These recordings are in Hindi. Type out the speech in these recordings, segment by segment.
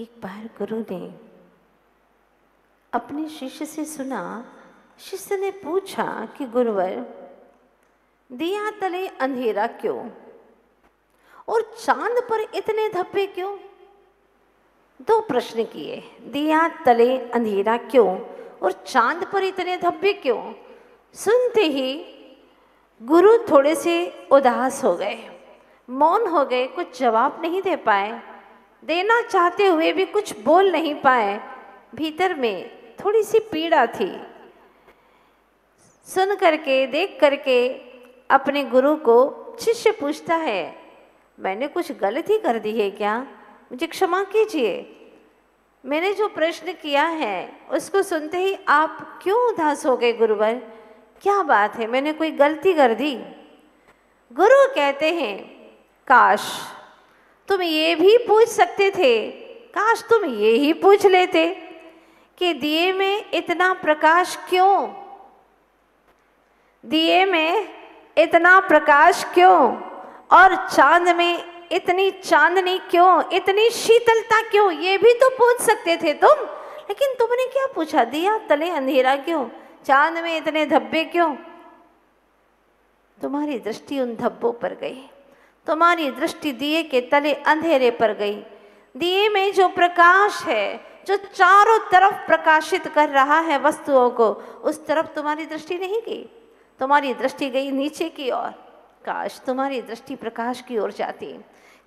एक बार गुरु ने अपने शिष्य से सुना। शिष्य ने पूछा कि गुरुवर, दिया तले अंधेरा क्यों और चांद पर इतने धब्बे क्यों? दो प्रश्न किए, दिया तले अंधेरा क्यों और चांद पर इतने धब्बे क्यों? सुनते ही गुरु थोड़े से उदास हो गए, मौन हो गए, कुछ जवाब नहीं दे पाए, देना चाहते हुए भी कुछ बोल नहीं पाए। भीतर में थोड़ी सी पीड़ा थी। सुन करके, देख करके अपने गुरु को शिष्य पूछता है, मैंने कुछ गलती कर दी है क्या? मुझे क्षमा कीजिए। मैंने जो प्रश्न किया है उसको सुनते ही आप क्यों उदास हो गए गुरुवर? क्या बात है, मैंने कोई गलती कर दी? गुरु कहते हैं, काश तुम ये भी पूछ सकते थे, काश तुम ये ही पूछ लेते कि दिए में इतना प्रकाश क्यों, दिए में इतना प्रकाश क्यों और चांद में इतनी चांदनी क्यों, इतनी शीतलता क्यों, ये भी तो पूछ सकते थे तुम। लेकिन तुमने क्या पूछा? दिया तले अंधेरा क्यों, चांद में इतने धब्बे क्यों? तुम्हारी दृष्टि उन धब्बों पर गई, तुम्हारी दृष्टि दिए के तले अंधेरे पर गई। दिए में जो प्रकाश है, जो चारों तरफ प्रकाशित कर रहा है वस्तुओं को, उस तरफ तुम्हारी दृष्टि नहीं गई, तुम्हारी दृष्टि गई नीचे की ओर। काश तुम्हारी दृष्टि प्रकाश की ओर जाती,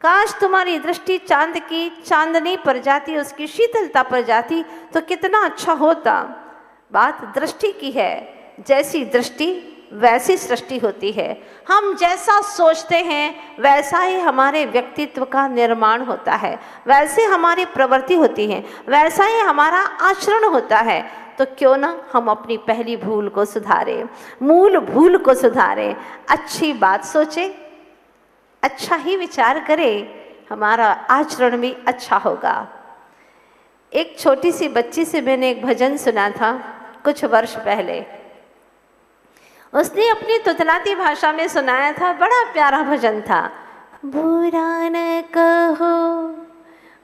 काश तुम्हारी दृष्टि चांद की चांदनी पर जाती, उसकी शीतलता पर जाती तो कितना अच्छा होता। बात दृष्टि की है, जैसी दृष्टि वैसी सृष्टि होती है। हम जैसा सोचते हैं वैसा ही हमारे व्यक्तित्व का निर्माण होता है, वैसे हमारी प्रवृत्ति होती है, वैसा ही हमारा आचरण होता है। तो क्यों ना हम अपनी पहली भूल को सुधारें, मूल भूल को सुधारें, अच्छी बात सोचें, अच्छा ही विचार करें, हमारा आचरण भी अच्छा होगा। एक छोटी सी बच्ची से मैंने एक भजन सुना था कुछ वर्ष पहले। उसने अपनी तुतलाती भाषा में सुनाया था, बड़ा प्यारा भजन था। बुरा न कहो,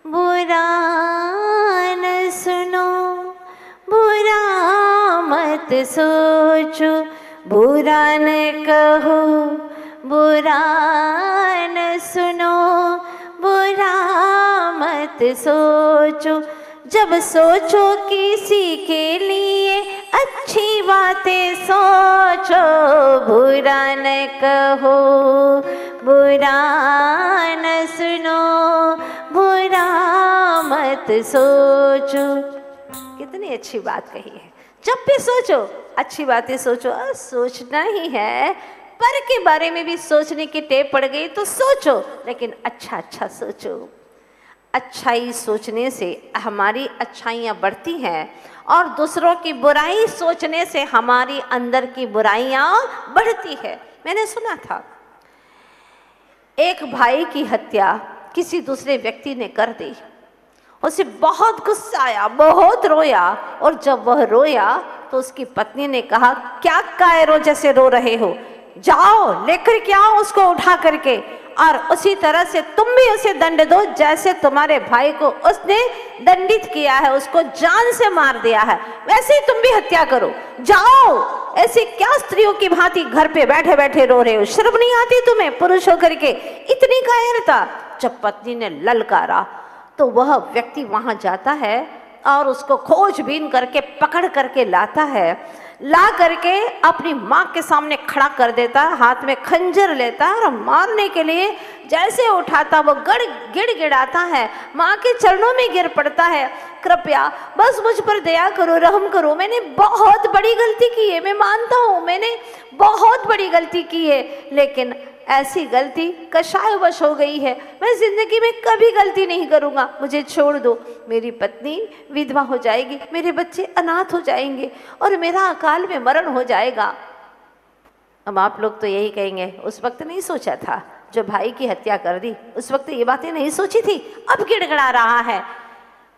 बुरा न सुनो, बुरा मत सोचो, बुरा न कहो, बुरा न सुनो, बुरा मत सोचो। जब सोचो किसी के लिए अच्छी बातें सोचो, बुरा न कहो, बुरा न सुनो, बुरा मत सोचो। कितनी अच्छी बात कही है। जब भी सोचो अच्छी बातें सोचो। सोचना ही है, पर के बारे में भी सोचने की टेव पड़ गई तो सोचो, लेकिन अच्छा अच्छा सोचो। अच्छाई सोचने से हमारी अच्छाइयाँ बढ़ती हैं और दूसरों की बुराई सोचने से हमारी अंदर की बुराइयाँ बढ़ती है। मैंने सुना था एक भाई की हत्या किसी दूसरे व्यक्ति ने कर दी। उसे बहुत गुस्सा आया, बहुत रोया, और जब वह रोया तो उसकी पत्नी ने कहा, क्या कायरो जैसे रो रहे हो, जाओ लेकर के आओ उसको उठा करके, और उसी तरह से तुम भी उसे दंड दो जैसे तुम्हारे भाई को उसने दंडित किया है, उसको जान से मार दिया है, वैसे ही तुम भी हत्या करो, जाओ। ऐसे क्या स्त्रियों की भांति घर पे बैठे बैठे रो रहे हो? शर्म नहीं आती तुम्हें पुरुष होकर के? इतनी कायरता। जब पत्नी ने ललकारा तो वह व्यक्ति वहां जाता है और उसको खोजबीन करके पकड़ करके लाता है, ला करके अपनी माँ के सामने खड़ा कर देता, हाथ में खंजर लेता और मारने के लिए जैसे उठाता वो गिड़गिड़ाता है, माँ के चरणों में गिर पड़ता है, कृपया बस मुझ पर दया करो, रहम करो, मैंने बहुत बड़ी गलती की है, मैं मानता हूँ मैंने बहुत बड़ी गलती की है, लेकिन ऐसी गलती कषायवश हो गई है, मैं जिंदगी में कभी गलती नहीं करूँगा, मुझे छोड़ दो। मेरी पत्नी विधवा हो जाएगी, मेरे बच्चे अनाथ हो जाएंगे और मेरा अकाल में मरण हो जाएगा। अब आप लोग तो यही कहेंगे, उस वक्त नहीं सोचा था जो भाई की हत्या कर दी, उस वक्त ये बातें नहीं सोची थी, अब गिड़गड़ा रहा है।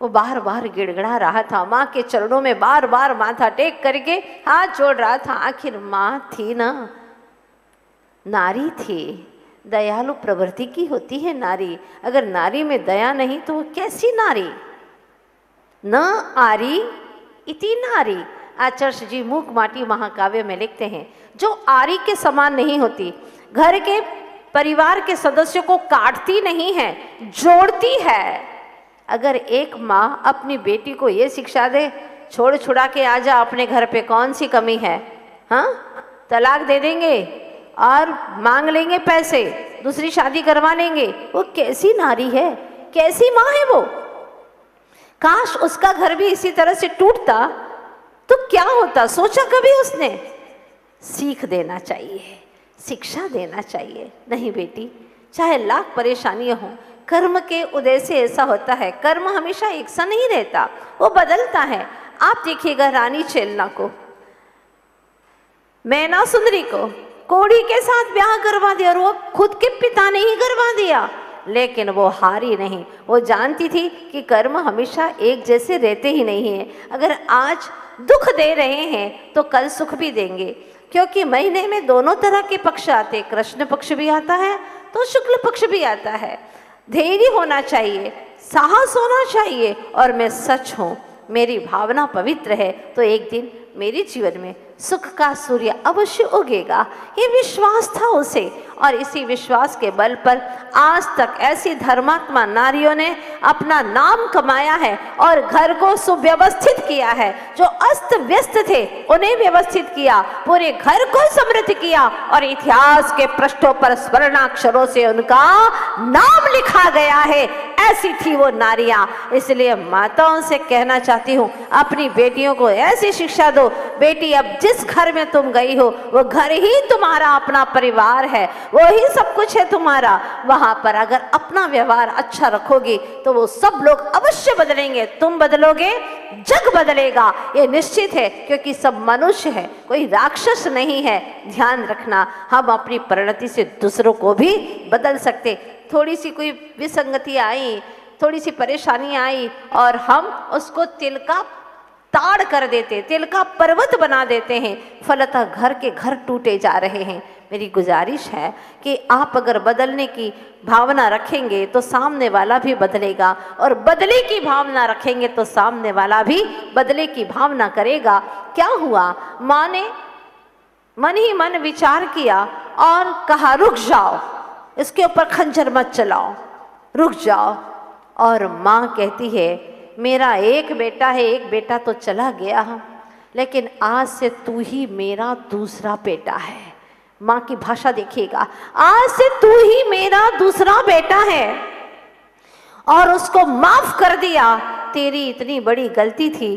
वो बार बार गिड़गड़ा रहा था, माँ के चरणों में बार बार माथा टेक करके हाथ जोड़ रहा था। आखिर माँ थी ना, नारी थी, दयालु प्रवृत्ति की होती है नारी। अगर नारी में दया नहीं तो वो कैसी नारी? न आरी इति नारी। आचार्य जी मूक माटी महाकाव्य में लिखते हैं, जो आरी के समान नहीं होती, घर के परिवार के सदस्यों को काटती नहीं है, जोड़ती है। अगर एक माँ अपनी बेटी को ये शिक्षा दे, छोड़ छुड़ा के आ जा अपने घर पे, कौन सी कमी है, हाँ, तलाक दे देंगे और मांग लेंगे पैसे, दूसरी शादी करवा लेंगे, वो कैसी नारी है, कैसी माँ है वो। काश उसका घर भी इसी तरह से टूटता तो क्या होता, सोचा कभी उसने? सीख देना चाहिए, शिक्षा देना चाहिए। नहीं बेटी, चाहे लाख परेशानियां हो, कर्म के उदय से ऐसा होता है, कर्म हमेशा एक सा नहीं रहता, वो बदलता है। आप देखिएगा रानी चेलना को, मैना सुंदरी को कोड़ी के साथ ब्याह करवा दिया और वो खुद के पिता ने ही करवा दिया, लेकिन वो हारी नहीं। वो जानती थी कि कर्म हमेशा एक जैसे रहते ही नहीं है। अगर आज दुख दे रहे हैं तो कल सुख भी देंगे, क्योंकि महीने में दोनों तरह के पक्ष आते, कृष्ण पक्ष भी आता है तो शुक्ल पक्ष भी आता है। धैर्य होना चाहिए, साहस होना चाहिए, और मैं सच हूँ, मेरी भावना पवित्र है तो एक दिन मेरे जीवन में सुख का सूर्य अवश्य उगेगा। ये विश्वास था उसे, और इसी विश्वास के बल पर आज तक ऐसी धर्मात्मा नारियों ने अपना नाम कमाया है और घर को सुव्यवस्थित किया है। जो अस्त व्यस्त थे उन्हें व्यवस्थित किया, पूरे घर को समृद्ध किया, और इतिहास के पृष्ठों पर स्वर्णाक्षरों से उनका नाम लिखा गया है। ऐसी थी वो नारियां। इसलिए माताओं से कहना चाहती हूँ, अपनी बेटियों को ऐसी शिक्षा दो, बेटी अब जिस घर में तुम गई हो वो घर ही तुम्हारा अपना परिवार है, वो ही सब कुछ है तुम्हारा। वहां पर अगर अपना व्यवहार अच्छा रखोगी तो वो सब लोग अवश्य बदलेंगे, तुम बदलोगे, जग बदलेगा, ये निश्चित है, क्योंकि सब मनुष्य है, कोई राक्षस नहीं है। ध्यान रखना, हम अपनी परिणति से दूसरों को भी बदल सकते। थोड़ी सी कोई विसंगति आई, थोड़ी सी परेशानी आई और हम उसको तिल का ताड़ कर देते, तिल का पर्वत बना देते हैं, फलतः घर के घर टूटे जा रहे हैं। मेरी गुजारिश है कि आप अगर बदलने की भावना रखेंगे तो सामने वाला भी बदलेगा, और बदले की भावना रखेंगे तो सामने वाला भी बदले की भावना करेगा। क्या हुआ, माँ ने मन ही मन विचार किया और कहा, रुक जाओ, इसके ऊपर खंजर मत चलाओ, रुक जाओ। और माँ कहती है, मेरा एक बेटा है, एक बेटा तो चला गया, लेकिन आज से तू ही मेरा दूसरा बेटा है। माँ की भाषा देखिएगा, आज से तू ही मेरा दूसरा बेटा है, और उसको माफ कर दिया। तेरी इतनी बड़ी गलती थी,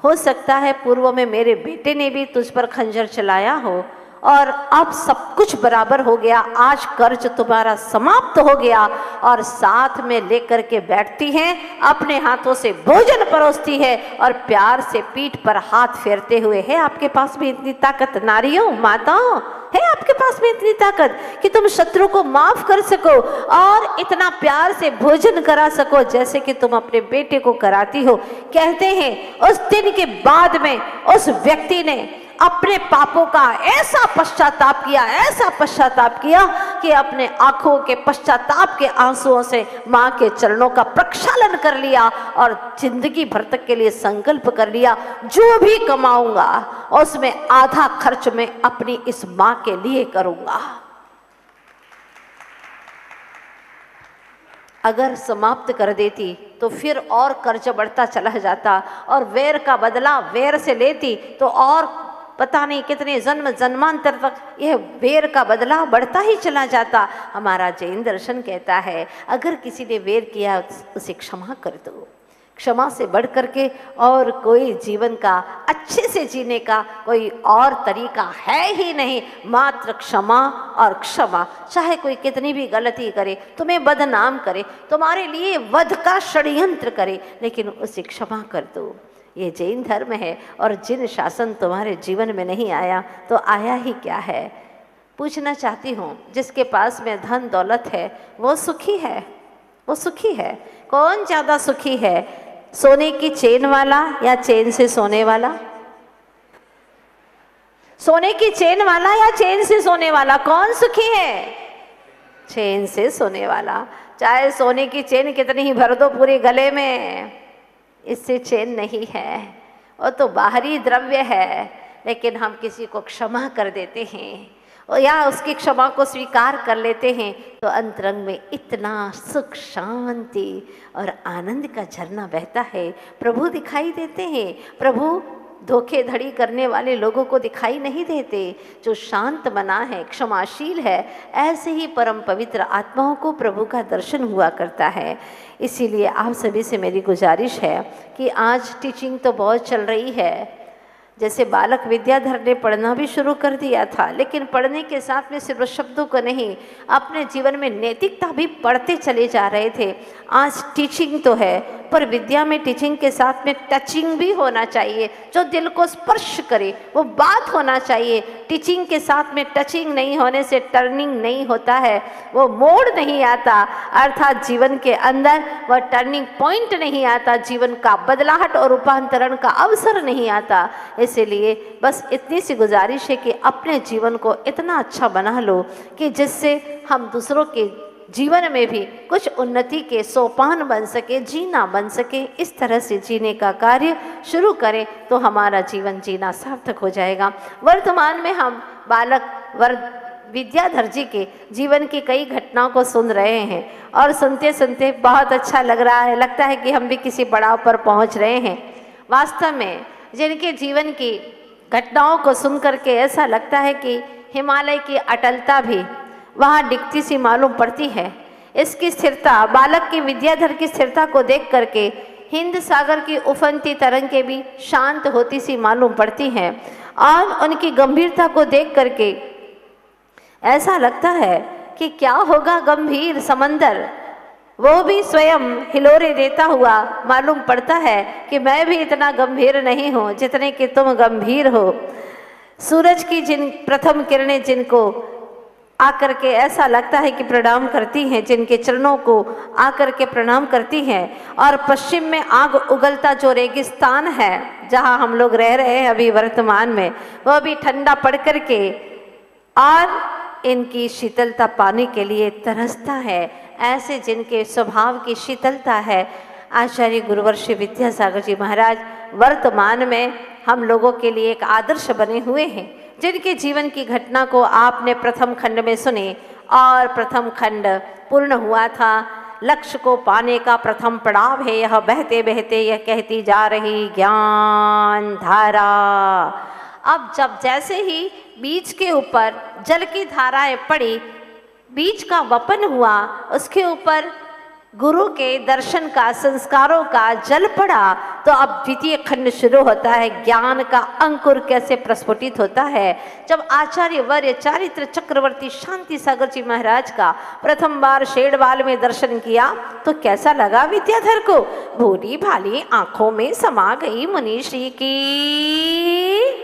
हो सकता है पूर्व में मेरे बेटे ने भी तुझ पर खंजर चलाया हो, और अब सब कुछ बराबर हो गया, आज कर्ज तुम्हारा समाप्त हो गया। और साथ में लेकर के बैठती हैं, अपने हाथों से भोजन परोसती है और प्यार से पीठ पर हाथ फेरते हुए, है आपके पास भी इतनी ताकत नारियों, माताओं, है आपके पास में इतनी ताकत कि तुम शत्रु को माफ कर सको और इतना प्यार से भोजन करा सको जैसे कि तुम अपने बेटे को कराती हो। कहते हैं उस दिन के बाद में उस व्यक्ति ने अपने पापों का ऐसा पश्चाताप किया, ऐसा पश्चाताप किया कि अपने आंखों के पश्चाताप के आंसुओं से माँ के चरणों का प्रक्षालन कर लिया और जिंदगी भर तक के लिए संकल्प कर लिया, जो भी कमाऊंगा उसमें आधा खर्च मैं अपनी इस माँ के लिए करूंगा। अगर समाप्त कर देती तो फिर और कर्ज बढ़ता चला जाता, और वैर का बदला वैर से लेती तो और पता नहीं कितने जन्म जन्मांतर तक यह वेर का बदला बढ़ता ही चला जाता। हमारा जैन दर्शन कहता है, अगर किसी ने वेर किया उसे क्षमा कर दो। क्षमा से बढ़ करके और कोई जीवन का अच्छे से जीने का कोई और तरीका है ही नहीं, मात्र क्षमा और क्षमा। चाहे कोई कितनी भी गलती करे, तुम्हें बदनाम करे, तुम्हारे लिए वध का षड्यंत्र करे, लेकिन उसे क्षमा कर दो। ये जैन धर्म है, और जिन शासन तुम्हारे जीवन में नहीं आया तो आया ही क्या है। पूछना चाहती हूँ, जिसके पास में धन दौलत है वो सुखी है, वो सुखी है। कौन ज़्यादा सुखी है, सोने की चेन वाला या चेन से सोने वाला? सोने की चेन वाला या चेन से सोने वाला, कौन सुखी है? चेन से सोने वाला। चाहे सोने की चेन कितनी ही भर दो पूरे गले में, इससे चैन नहीं है, वो तो बाहरी द्रव्य है, लेकिन हम किसी को क्षमा कर देते हैं और या उसकी क्षमा को स्वीकार कर लेते हैं तो अंतरंग में इतना सुख, शांति और आनंद का झरना बहता है। प्रभु दिखाई देते हैं। प्रभु धोखेधड़ी करने वाले लोगों को दिखाई नहीं देते। जो शांत मना है, क्षमाशील है, ऐसे ही परम पवित्र आत्माओं को प्रभु का दर्शन हुआ करता है। इसीलिए आप सभी से मेरी गुजारिश है कि आज टीचिंग तो बहुत चल रही है। जैसे बालक विद्याधर ने पढ़ना भी शुरू कर दिया था, लेकिन पढ़ने के साथ में सिर्फ शब्दों को नहीं, अपने जीवन में नैतिकता भी पढ़ते चले जा रहे थे। आज टीचिंग तो है, पर विद्या में टीचिंग के साथ में टचिंग भी होना चाहिए। जो दिल को स्पर्श करे वो बात होना चाहिए। टीचिंग के साथ में टचिंग नहीं होने से टर्निंग नहीं होता है, वो मोड़ नहीं आता, अर्थात जीवन के अंदर वह टर्निंग पॉइंट नहीं आता, जीवन का बदलाहट और रूपांतरण का अवसर नहीं आता। इसलिए बस इतनी सी गुजारिश है कि अपने जीवन को इतना अच्छा बना लो कि जिससे हम दूसरों के जीवन में भी कुछ उन्नति के सोपान बन सके, जीना बन सके। इस तरह से जीने का कार्य शुरू करें तो हमारा जीवन जीना सार्थक हो जाएगा। वर्तमान में हम बालक विद्याधर जी के जीवन की कई घटनाओं को सुन रहे हैं और सुनते सुनते बहुत अच्छा लग रहा है। लगता है कि हम भी किसी पड़ाव पर पहुंच रहे हैं। वास्तव में जिनके जीवन की घटनाओं को सुन करके ऐसा लगता है कि हिमालय की अटलता भी वहाँ दिखती सी मालूम पड़ती है। इसकी स्थिरता, बालक की विद्याधर की स्थिरता को देख करके हिंद सागर की उफनती तरंगें भी शांत होती सी मालूम पड़ती हैं और उनकी गंभीरता को देख करके ऐसा लगता है कि क्या होगा गंभीर समंदर, वो भी स्वयं हिलोरे देता हुआ मालूम पड़ता है कि मैं भी इतना गंभीर नहीं हूँ जितने कि तुम गंभीर हो। सूरज की जिन प्रथम किरणें जिनको आकर के ऐसा लगता है कि प्रणाम करती हैं, जिनके चरणों को आकर के प्रणाम करती हैं, और पश्चिम में आग उगलता जो रेगिस्तान है जहाँ हम लोग रह रहे हैं अभी वर्तमान में, वह भी ठंडा पड़ कर के और इनकी शीतलता पाने के लिए तरसता है। ऐसे जिनके स्वभाव की शीतलता है, आचार्य गुरुवर्षी विद्यासागर जी महाराज वर्तमान में हम लोगों के लिए एक आदर्श बने हुए हैं। जिनके जीवन की घटना को आपने प्रथम खंड में सुने और प्रथम खंड पूर्ण हुआ था। लक्ष्य को पाने का प्रथम पड़ाव है यह बहते बहते यह कहती जा रही ज्ञान धारा। अब जब जैसे ही बीज के ऊपर जल की धाराएं पड़ी, बीज का वपन हुआ, उसके ऊपर गुरु के दर्शन का, संस्कारों का जल पड़ा, तो अब द्वितीय खंड शुरू होता है। ज्ञान का अंकुर कैसे प्रस्फुटित होता है। जब आचार्य वर्य चारित्र चक्रवर्ती शांति सागर जी महाराज का प्रथम बार शेरवाल में दर्शन किया तो कैसा लगा विद्याधर को। भूली भाली आंखों में समा गई मुनीश्री की।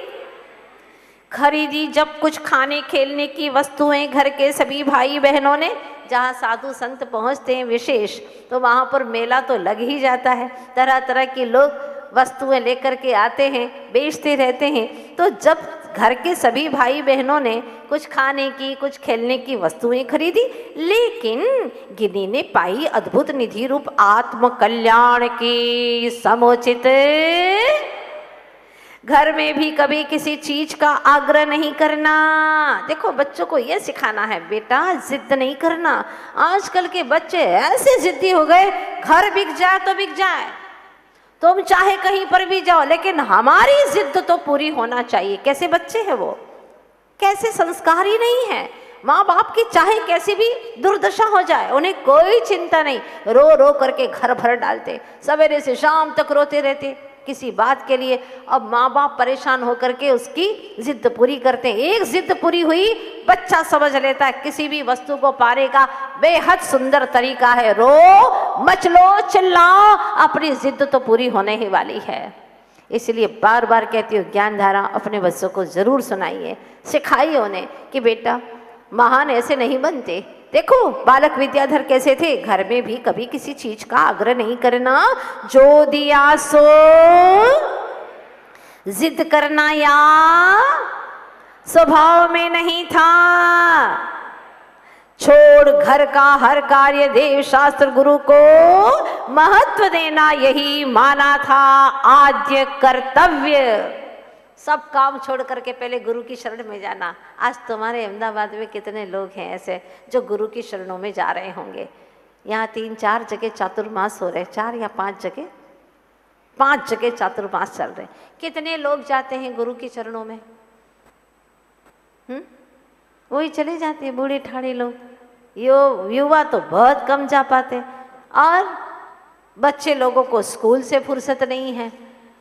खरीदी जब कुछ खाने खेलने की वस्तुएं घर के सभी भाई बहनों ने। जहाँ साधु संत पहुँचते हैं विशेष, तो वहाँ पर मेला तो लग ही जाता है। तरह तरह के लोग वस्तुएं लेकर के आते हैं, बेचते रहते हैं। तो जब घर के सभी भाई बहनों ने कुछ खाने की, कुछ खेलने की वस्तुएं खरीदी, लेकिन गिनी ने पाई अद्भुत निधि रूप आत्म कल्याण की समुचित। घर में भी कभी किसी चीज का आग्रह नहीं करना। देखो बच्चों को यह सिखाना है, बेटा जिद नहीं करना। आजकल के बच्चे ऐसे जिद्दी हो गए, घर बिक जाए तो बिक जाए, तुम चाहे कहीं पर भी जाओ, लेकिन हमारी जिद तो पूरी होना चाहिए। कैसे बच्चे हैं वो, कैसे संस्कारी नहीं है। माँ बाप की चाहे कैसी भी दुर्दशा हो जाए, उन्हें कोई चिंता नहीं, रो रो करके घर भर डालते, सवेरे से शाम तक रोते रहते किसी बात के लिए। अब माँ बाप परेशान होकर के उसकी जिद पूरी करते हैं। एक जिद पूरी हुई, बच्चा समझ लेता है किसी भी वस्तु को पाने का बेहद सुंदर तरीका है। रो मच लो, चिल्लाओ, अपनी जिद तो पूरी होने ही वाली है। इसलिए बार बार कहती हूँ, ज्ञान धारा अपने बच्चों को जरूर सुनाइए, सिखाइए उन्हें कि बेटा महान ऐसे नहीं बनते। देखो बालक विद्याधर कैसे थे, घर में भी कभी किसी चीज का आग्रह नहीं करना, जो दिया सो जिद करना या स्वभाव में नहीं था। छोड़ घर का हर कार्य, देव शास्त्र गुरु को महत्व देना, यही माना था आद्य कर्तव्य। सब काम छोड़ करके पहले गुरु की शरण में जाना। आज तुम्हारे अहमदाबाद में कितने लोग हैं ऐसे जो गुरु की शरणों में जा रहे होंगे। यहाँ 3-4 जगह चातुर्मास हो रहे, 4 या 5 जगह, 5 जगह चातुर्मास चल रहे। कितने लोग जाते हैं गुरु की चरणों में? वही चले जाते हैं बूढ़े ठाड़े लोग। युवा तो बहुत कम जा पाते। और बच्चे लोगों को स्कूल से फुर्सत नहीं है,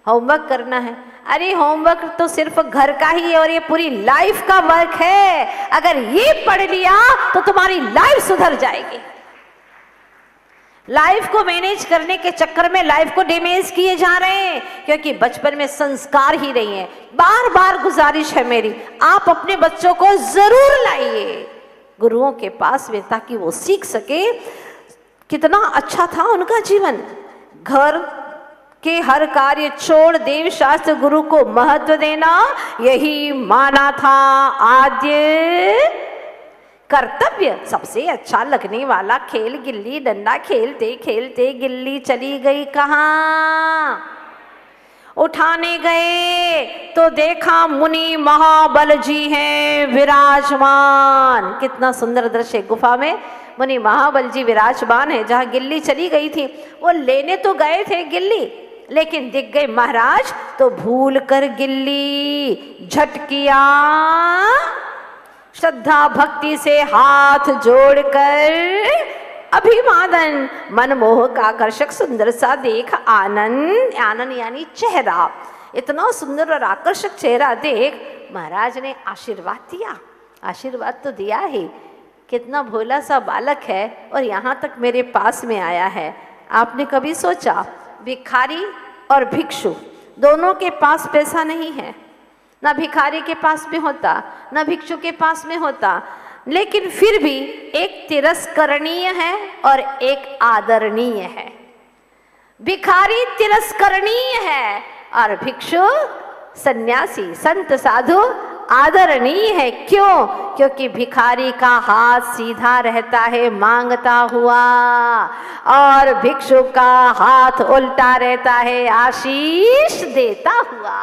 होमवर्क करना है। अरे होमवर्क तो सिर्फ घर का ही है और ये पूरी लाइफ का वर्क है। अगर ये पढ़ लिया तो तुम्हारी लाइफ सुधर जाएगी। लाइफ को मैनेज करने के चक्कर में लाइफ को डैमेज किए जा रहे हैं, क्योंकि बचपन में संस्कार ही नहीं है। बार बार गुजारिश है मेरी, आप अपने बच्चों को जरूर लाइए गुरुओं के पास में, ताकि वो सीख सके कितना अच्छा था उनका जीवन। घर के हर कार्य छोड़ देव शास्त्र गुरु को महत्व देना, यही माना था आद्य कर्तव्य। सबसे अच्छा लगने वाला खेल गिल्ली डंडा। खेलते खेलते गिल्ली चली गई कहाँ? उठाने गए तो देखा मुनि महाबल जी हैं विराजमान। कितना सुंदर दृश्य, गुफा में मुनि महाबल जी विराजमान है जहाँ गिल्ली चली गई थी। वो लेने तो गए थे गिल्ली, लेकिन दिख गए महाराज तो भूल कर गिल्ली झटकिया। श्रद्धा भक्ति से हाथ जोड़कर अभिवादन, मनमोहक आकर्षक सुंदर सा देख आनंद। आनंद यानी चेहरा, इतना सुंदर और आकर्षक चेहरा देख महाराज ने आशीर्वाद दिया। आशीर्वाद तो दिया ही, कितना भोला सा बालक है और यहाँ तक मेरे पास में आया है। आपने कभी सोचा भिखारी और भिक्षु दोनों के पास पैसा नहीं है, ना भिखारी के पास में होता ना भिक्षु के पास में होता, लेकिन फिर भी एक तिरस्करणीय है और एक आदरणीय है। भिखारी तिरस्करणीय है और भिक्षु सन्यासी संत साधु आदरणीय है। क्यों? क्योंकि भिखारी का हाथ सीधा रहता है मांगता हुआ, और भिक्षु का हाथ उल्टा रहता है आशीष देता हुआ।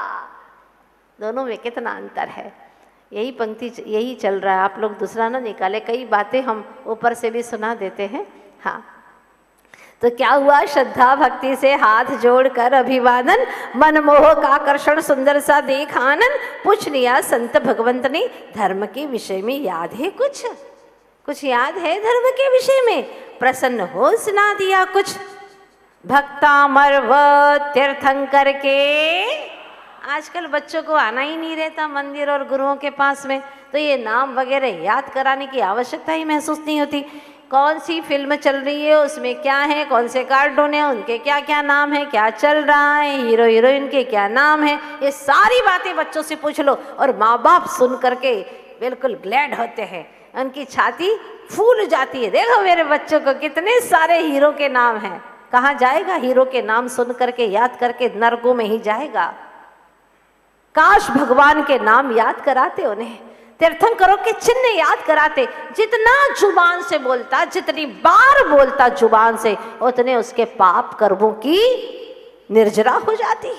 दोनों में कितना अंतर है। यही पंक्ति यही चल रहा है, आप लोग दूसरा ना निकाले। कई बातें हम ऊपर से भी सुना देते हैं। हाँ, तो क्या हुआ? श्रद्धा भक्ति से हाथ जोड़कर अभिवादन, मनमोहक आकर्षण सुंदर सा देख आनंद। पूछ लिया संत भगवंत ने, धर्म के विषय में याद है कुछ? कुछ याद है धर्म के विषय में? प्रसन्न हो सुना दिया कुछ। भक्तामर व तीर्थंकर के। आजकल बच्चों को आना ही नहीं रहता मंदिर और गुरुओं के पास में, तो ये नाम वगैरह याद कराने की आवश्यकता ही महसूस नहीं होती। कौन सी फिल्म चल रही है, उसमें क्या है, कौन से कार्टून है, उनके क्या क्या नाम है, क्या चल रहा है, हीरो हीरोइन के क्या नाम है, ये सारी बातें बच्चों से पूछ लो। और माँ बाप सुन करके बिल्कुल ग्लैड होते हैं, उनकी छाती फूल जाती है। देखो मेरे बच्चों को कितने सारे हीरो के नाम हैं। कहाँ जाएगा हीरो के नाम सुन करके, याद करके? नरकों में ही जाएगा। काश भगवान के नाम याद कराते उन्हें, तीर्थंकरों के चिन्ह याद कराते। जितना जुबान से बोलता, जितनी बार बोलता जुबान से, उतने उसके पाप कर्मों की निर्जरा हो जाती।